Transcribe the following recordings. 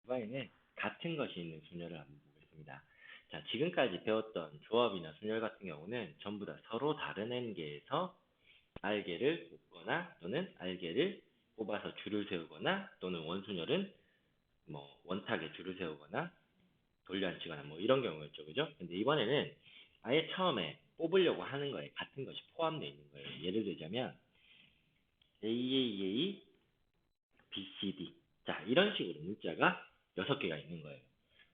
이번에는 같은 것이 있는 순열을 한번 보겠습니다. 자, 지금까지 배웠던 조합이나 순열 같은 경우는 전부 다 서로 다른 n개에서 알개를 뽑거나 또는 알개를 뽑아서 줄을 세우거나 또는 원순열은 뭐 원탁에 줄을 세우거나 돌려앉히거나 뭐 이런 경우였죠. 그죠? 근데 이번에는 아예 처음에 뽑으려고 하는 거에 같은 것이 포함되어 있는 거예요. 예를 들자면 AAA, BCD. 자, 이런 식으로 문자가 6개가 있는 거예요.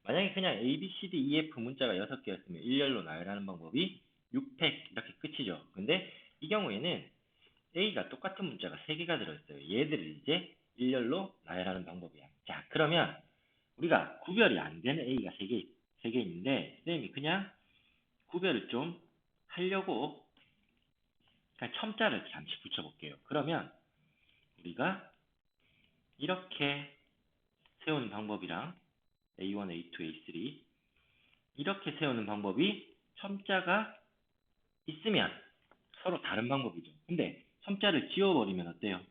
만약에 그냥 A, B, C, D, E, F 문자가 6개였으면 일렬로 나열하는 방법이 6팩 이렇게 끝이죠. 근데 이 경우에는 A가 똑같은 문자가 3개가 들어있어요. 얘들을 이제 일렬로 나열하는 방법이야. 자, 그러면 우리가 구별이 안 되는 A가 3개 있는데 선생님이 그냥 구별을 좀 하려고 그냥 첨자를 잠시 붙여볼게요. 그러면 우리가 이렇게 세우는 방법이랑 A1, A2, A3 이렇게 세우는 방법이 첨자가 있으면 서로 다른 방법이죠. 근데 첨자를 지워버리면 어때요?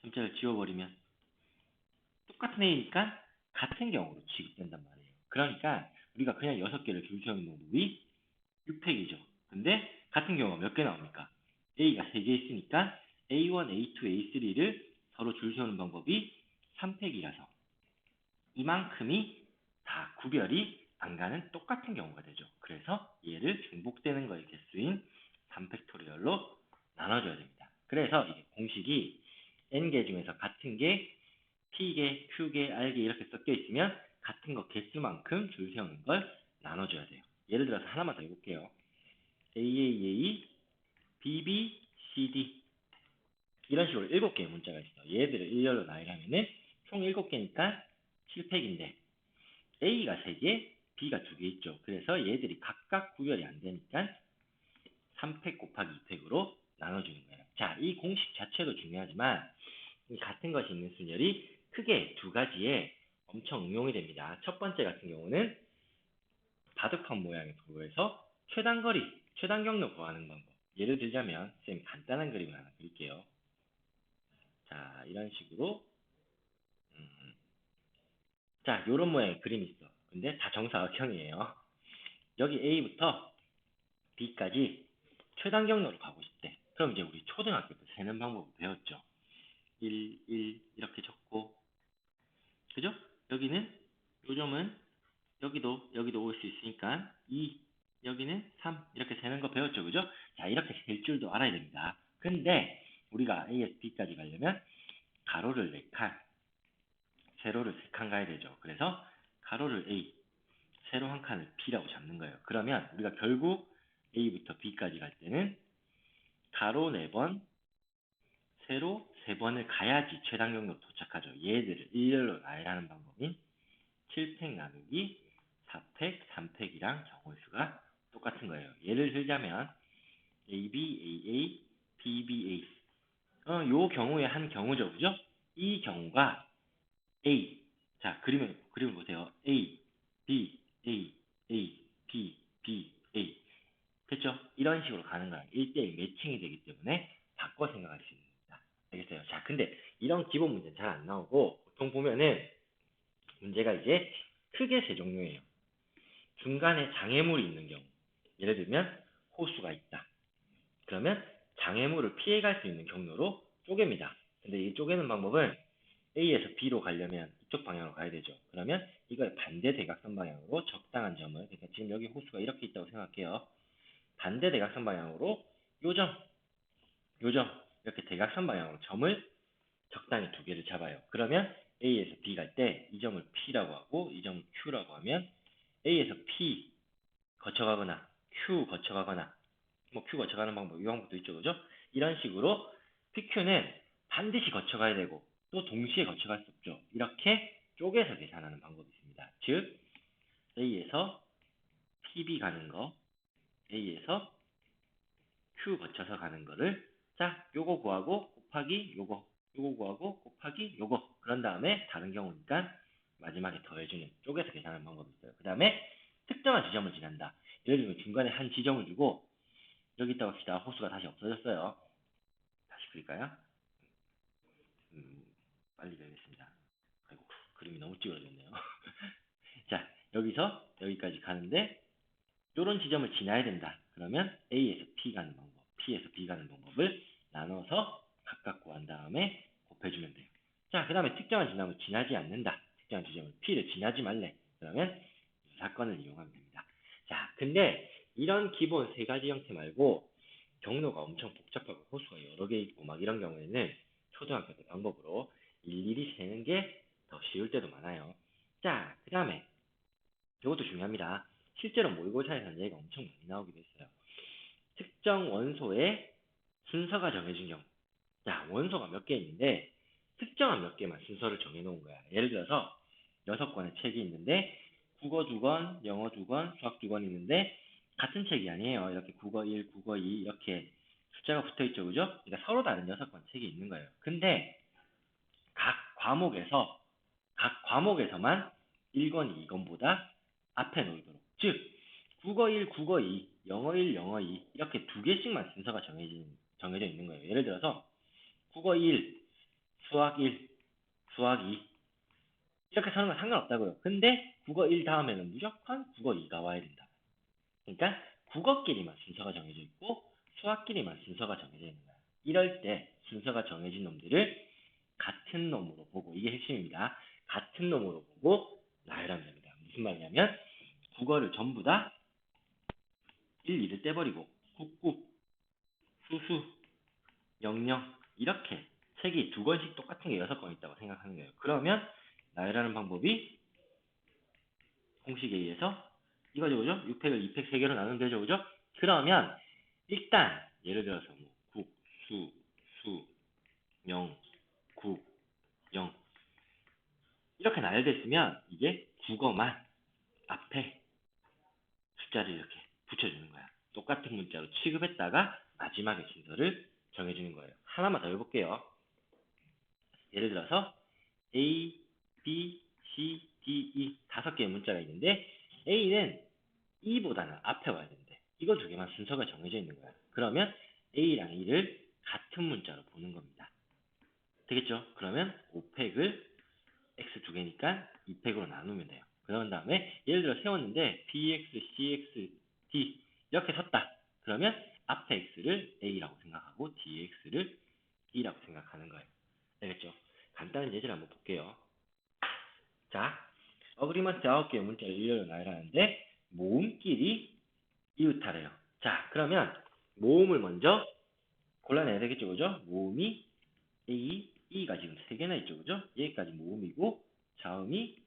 첨자를 지워버리면 똑같은 A니까 같은 경우로 취급된단 말이에요. 그러니까 우리가 그냥 6개를 줄 세우는 방법이 6팩이죠. 근데 같은 경우가 몇 개 나옵니까? A가 3개 있으니까 A1, A2, A3를 서로 줄 세우는 방법이 3팩이라서 이만큼이 다 구별이 안 가는 똑같은 경우가 되죠. 그래서 얘를 중복되는 거의 개수인 3팩토리얼로 나눠줘야 됩니다. 그래서 이게 공식이 n개 중에서 같은 게 P개, Q개, R개 이렇게 섞여 있으면 같은 거 개수만큼 줄 세우는 걸 나눠줘야 돼요. 예를 들어서 하나만 더 해볼게요. AAA, BB, CD 이런 식으로 7개의 문자가 있어. 얘들을 일렬로 나열하면은 총 7개니까 7팩인데 A가 3개, B가 2개 있죠. 그래서 얘들이 각각 구별이 안 되니까 3팩 곱하기 2팩으로 나눠주는 거예요. 자, 이 공식 자체도 중요하지만 이 같은 것이 있는 순열이 크게 두 가지에 엄청 응용이 됩니다. 첫 번째 같은 경우는 바둑판 모양의 도구에서 최단거리, 최단경로 구하는 방법. 예를 들자면 쌤 간단한 그림을 하나 그릴게요. 자, 이런 식으로 자, 요런 모양의 그림이 있어. 근데 다 정사각형이에요. 여기 A부터 B까지 최단 경로로 가고 싶대. 그럼 이제 우리 초등학교 때 세는 방법을 배웠죠. 1, 1 이렇게 적고 그죠? 여기는 요 점은 여기도 올 수 있으니까 2 여기는 3 이렇게 세는 거 배웠죠. 그죠? 자, 이렇게 셀 줄도 알아야 됩니다. 근데 우리가 A에서 B까지 가려면 가로를 4칸, 세로를 3칸 가야 되죠. 그래서 가로를 A, 세로 한 칸을 B라고 잡는 거예요. 그러면 우리가 결국 A부터 B까지 갈 때는 가로 4번, 세로 3번을 가야지 최단 경로로 도착하죠. 얘들을 일렬로 나열하는 방법인 7팩 나누기 4팩, 3팩이랑 경우의 수가 똑같은 거예요. 예를 들자면 AB, AA, BBA 요 경우의 한 경우죠. 그죠? 이 경우가 A 자 그림을 보세요. A, B, A, A, B, B, A 됐죠? 이런 식으로 가는 거야. 1대1 매칭이 되기 때문에 바꿔 생각할 수 있습니다. 알겠어요? 자, 근데 이런 기본 문제는 잘 안 나오고 보통 보면은 문제가 이제 크게 세 종류예요. 중간에 장애물이 있는 경우. 예를 들면 호수가 있다. 그러면 장애물을 피해갈 수 있는 경로로 쪼갭니다. 근데 이 쪼개는 방법은 A에서 B로 가려면 이쪽 방향으로 가야 되죠. 그러면 이걸 반대 대각선 방향으로 적당한 점을 그러니까 지금 여기 호수가 이렇게 있다고 생각해요. 반대 대각선 방향으로 요점, 요점 이렇게 대각선 방향으로 점을 적당히 2개를 잡아요. 그러면 A에서 B 갈 때 이 점을 P라고 하고 이 점을 Q라고 하면 A에서 P 거쳐가거나 Q 거쳐가거나 뭐 Q 거쳐가는 방법 이 방법도 있죠. 그죠? 이런 식으로 PQ는 반드시 거쳐가야 되고 또 동시에 거쳐갈 수 없죠. 이렇게 쪼개서 계산하는 방법이 있습니다. 즉 A에서 PB 가는 거 A에서 Q 거쳐서 가는 거를 자 요거 구하고 곱하기 요거 구하고 곱하기 요거 그런 다음에 다른 경우니까 마지막에 더해주는 쪼개서 계산하는 방법이 있어요. 그 다음에 특정한 지점을 지난다. 예를 들면 중간에 한 지점을 두고 여기 있다고 합시다. 호수가 다시 없어졌어요. 다시 그릴까요? 빨리 그리겠습니다. 아이고 그림이 너무 찌그러졌네요. 자, 여기서 여기까지 가는데 이런 지점을 지나야 된다. 그러면 A에서 P 가는 방법, P에서 B 가는 방법을 나눠서 각각 구한 다음에 곱해주면 돼요. 자, 그 다음에 특정한 지점을 지나지 않는다. 특정한 지점을 P를 지나지 말래. 그러면 이 사건을 이용하면 됩니다. 자, 근데 이런 기본 세 가지 형태 말고 경로가 엄청 복잡하고 호수가 여러 개 있고 막 이런 경우에는 초등학교 때 방법으로 일일이 세는 게 더 쉬울 때도 많아요. 자, 그 다음에 이것도 중요합니다. 실제로 모의고사에서는 얘가 엄청 많이 나오기도 했어요. 특정 원소의 순서가 정해진 경우. 자, 원소가 몇 개 있는데 특정한 몇 개만 순서를 정해놓은 거야. 예를 들어서 6권의 책이 있는데 국어 2권, 영어 2권, 수학 2권 있는데 같은 책이 아니에요. 이렇게 국어 1, 국어 2 이렇게 숫자가 붙어있죠. 그죠? 그러니까 서로 다른 6권 책이 있는 거예요. 근데 각 과목에서만 1권, 2권보다 앞에 놓이도록. 즉, 국어 1, 국어 2, 영어 1, 영어 2 이렇게 두 개씩만 순서가 정해져 있는 거예요. 예를 들어서 국어 1, 수학 1, 수학 2 이렇게 서는 건 상관없다고요. 근데 국어 1 다음에는 무조건 국어 2가 와야 된다. 그러니까 국어끼리만 순서가 정해져 있고 수학끼리만 순서가 정해져 있는 거야. 이럴 때 순서가 정해진 놈들을 같은 놈으로 보고, 이게 핵심입니다. 같은 놈으로 보고 나열하면 됩니다. 무슨 말이냐면 국어를 전부 다 1, 2를 떼버리고 국국, 수수, 영영 이렇게 책이 2권씩 똑같은 게 6권 있다고 생각하는 거예요. 그러면 나열하는 방법이 공식에 의해서 이거죠, 그죠? 6팩을 2팩 3개로 나누면 되죠, 그죠? 그러면 일단 예를 들어서 뭐 국, 수, 영, 국, 영 이렇게 나열됐으면 이게 국어만 앞에 숫자를 이렇게 붙여주는 거야. 똑같은 문자로 취급했다가 마지막에 순서를 정해주는 거예요. 하나만 더 해볼게요. 예를 들어서 A, B, C, D, E 5개의 문자가 있는데 A는 E보다는 앞에 와야 되는데 이거 2개만 순서가 정해져 있는 거야. 그러면 A랑 E를 같은 문자로 보는 겁니다. 되겠죠? 그러면 5팩을 X 2개니까 2팩으로 나누면 돼요. 그런 다음에 예를 들어 세웠는데 BX, CX, D 이렇게 섰다. 그러면 앞에 X를 A라고 생각하고 뒤에 X를 E라고 생각하는 거예요. 알겠죠? 간단한 예제를 한번 볼게요. 자, 어그리먼트 9개의 문자를 일렬로 나열하는데 모음끼리 이웃하래요. 자, 그러면 모음을 먼저 골라내야 되겠죠, 그죠? 모음이 A, E가 지금 3개나 있죠, 그죠? 여기까지 모음이고 자음이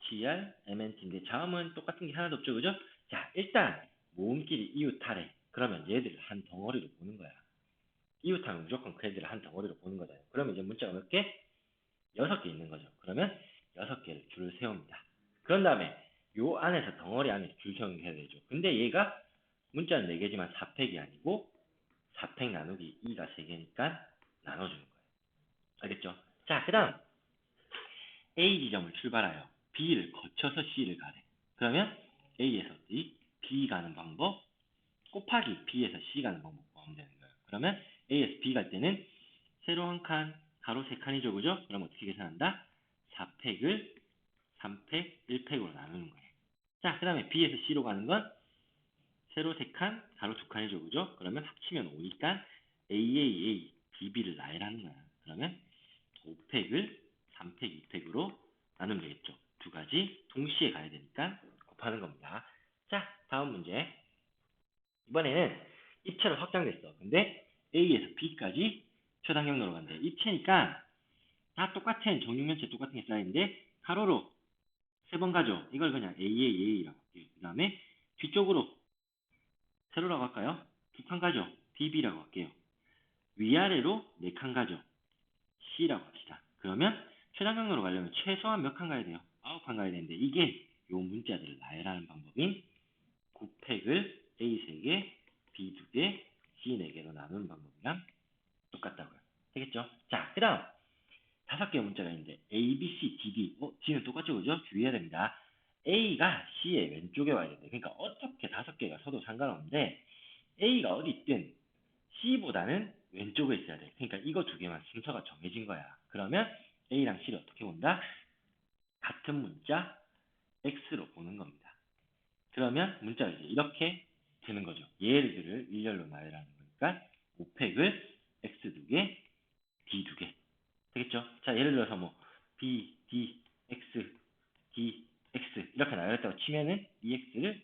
GR, MNT인데 자음은 똑같은 게 하나도 없죠, 그죠? 자, 일단 모음끼리 이웃하래. 그러면 얘들을 한 덩어리로 보는 거야. 이웃하면 무조건 그 애들을 한 덩어리로 보는 거잖아요. 그러면 이제 문자가 몇 개? 6개 있는 거죠. 그러면 6개를 줄을 세웁니다. 그런 다음에 요 안에서 덩어리 안에서 줄 세우는 게 해야 되죠. 근데 얘가 문자는 4개지만 4팩이 아니고 4팩 나누기 2가 3개니까 나눠주는 거예요. 알겠죠? 자, 그 다음 A 지점을 출발하여 B를 거쳐서 C를 가래. 그러면 A에서 B 가는 방법 곱하기 B에서 C 가는 방법 구하면 되는 거예요. 그러면 A에서 B 갈 때는 세로 한 칸, 가로 3칸이죠, 그죠? 그럼 어떻게 계산한다? 4팩을 3팩, 1팩으로 나누는 거예요. 자, 그 다음에 B에서 C로 가는 건 세로 3칸, 가로 2칸이죠, 그죠? 그러면 합치면 5니까 AAA, BB를 나열하는 거야. 그러면 5팩을 3팩, 2팩으로 나누면 되겠죠. 두 가지 동시에 가야 되니까 곱하는 겁니다. 자, 다음 문제. 이번에는 입체로 확장됐어. 근데 A에서 B까지 초당 경로로 간대. 입체니까 다 똑같은 정육면체 똑같은 게 쌓이는데 가로로 3번 가죠. 이걸 그냥 AAA라고 할게요. 그 다음에 뒤쪽으로 세로라고 할까요? 2칸 가죠. BB라고 할게요. 위아래로 4칸 가죠. C라고 합시다. 그러면 최단 경로로 가려면 최소한 몇 칸 가야 돼요? 9칸 가야 되는데 이게 요 문자들을 나열하는 방법인 9팩을 A 3개, B 2개, C 4개로 나누는 방법이랑 똑같다고요. 되겠죠? 자, 그 다음 5개의 문자가 있는데 A, B, C, D, D D는 똑같죠, 그죠? 주의해야 됩니다. A가 C의 왼쪽에 와야 된대. 그러니까 어떻게 5개가 서도 상관없는데 A가 어디 있든 C보다는 왼쪽에 있어야 돼. 그러니까 이거 2개만 순서가 정해진 거야. 그러면 A랑 C를 어떻게 본다? 같은 문자 x로 보는 겁니다. 그러면 문자가 이제 이렇게 되는 거죠. 얘들을 일렬로 나열하는 거니까 5팩을 x 2개, d 2개 되겠죠? 자, 예를 들어서 뭐 b, d, x, d, x 이렇게 나열했다고 치면은 이 x를